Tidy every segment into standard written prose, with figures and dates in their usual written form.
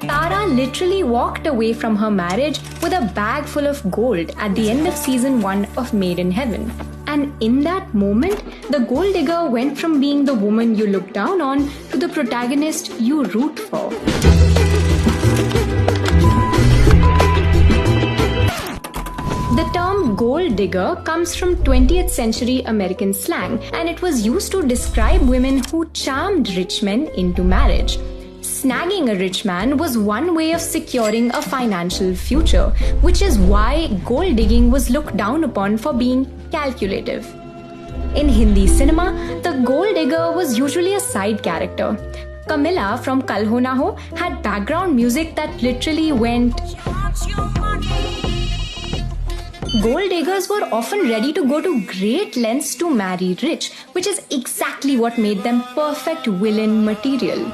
Tara literally walked away from her marriage with a bag full of gold at the end of season 1 of Made in Heaven. And in that moment, the gold digger went from being the woman you look down on to the protagonist you root for. The term gold digger comes from 20th century American slang, and it was used to describe women who charmed rich men into marriage. Snagging a rich man was one way of securing a financial future, which is why gold digging was looked down upon for being calculative. In Hindi cinema, the gold digger was usually a side character. Camilla from Kal Ho Na Ho had background music that literally went. Gold diggers were often ready to go to great lengths to marry rich, which is exactly what made them perfect villain material.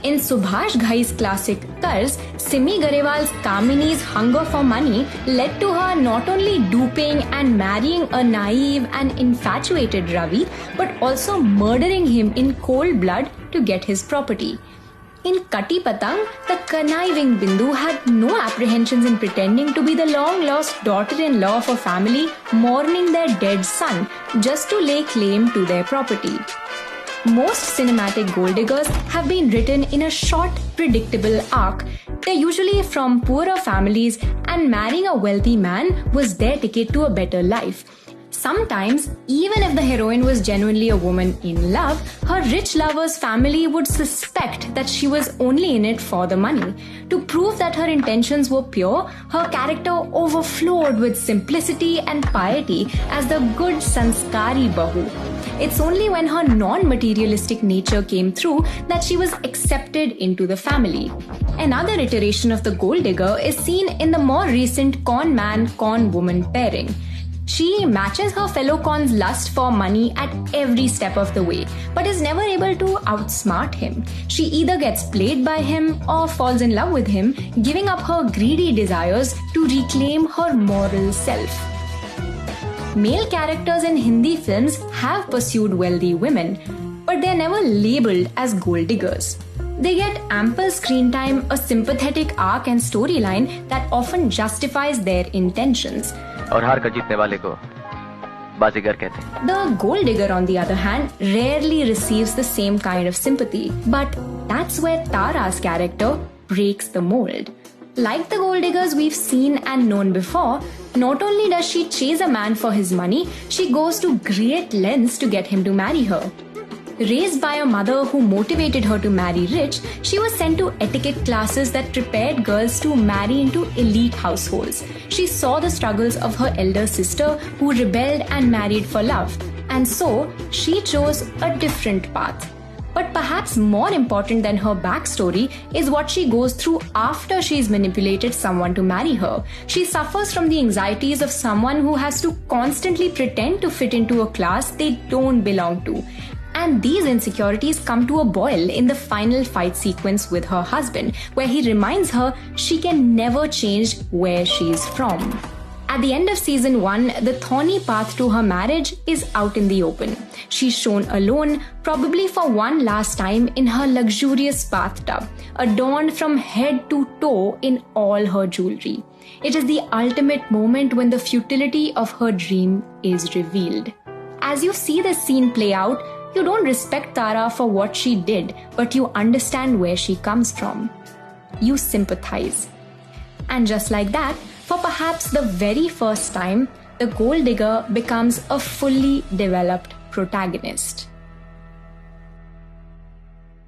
In Subhash Ghai's classic Qarz, Simi Garewal's Kamini's hunger for money led to her not only duping and marrying a naive and infatuated Ravi, but also murdering him in cold blood to get his property. In Kati Patang, the conniving Bindu had no apprehensions in pretending to be the long-lost daughter-in-law of a family mourning their dead son just to lay claim to their property. Most cinematic gold diggers have been written in a short, predictable arc. They're usually from poorer families, and marrying a wealthy man was their ticket to a better life. Sometimes, even if the heroine was genuinely a woman in love, her rich lover's family would suspect that she was only in it for the money. To prove that her intentions were pure, her character overflowed with simplicity and piety as the good sanskari bahu. It's only when her non-materialistic nature came through that she was accepted into the family. Another iteration of the gold digger is seen in the more recent con man, con woman pairing. She matches her fellow con's lust for money at every step of the way, but is never able to outsmart him. She either gets played by him or falls in love with him, giving up her greedy desires to reclaim her moral self. Male characters in Hindi films have pursued wealthy women, but they're never labeled as gold diggers. They get ample screen time, a sympathetic arc and storyline that often justifies their intentions. और हार कर जीतने वाले को बाजीगर कहते हैं. The gold digger, on the other hand, rarely receives the same kind of sympathy, but that's where Tara's character breaks the mold. Like the gold diggers we've seen and known before, not only does she chase a man for his money, she goes to great lengths to get him to marry her. Raised by a mother who motivated her to marry rich, she was sent to etiquette classes that prepared girls to marry into elite households. She saw the struggles of her elder sister who rebelled and married for love, and so she chose a different path. But perhaps more important than her backstory is what she goes through after she's manipulated someone to marry her. She suffers from the anxieties of someone who has to constantly pretend to fit into a class they don't belong to. And these insecurities come to a boil in the final fight sequence with her husband, where he reminds her she can never change where she's from. At the end of season 1, the thorny path to her marriage is out in the open. She's shown alone, probably for one last time, in her luxurious bathtub, adorned from head to toe in all her jewelry. It is the ultimate moment when the futility of her dream is revealed. As you see this scene play out, you don't respect Tara for what she did, but you understand where she comes from. You sympathize. And just like that, for perhaps the very first time, the gold digger becomes a fully developed protagonist.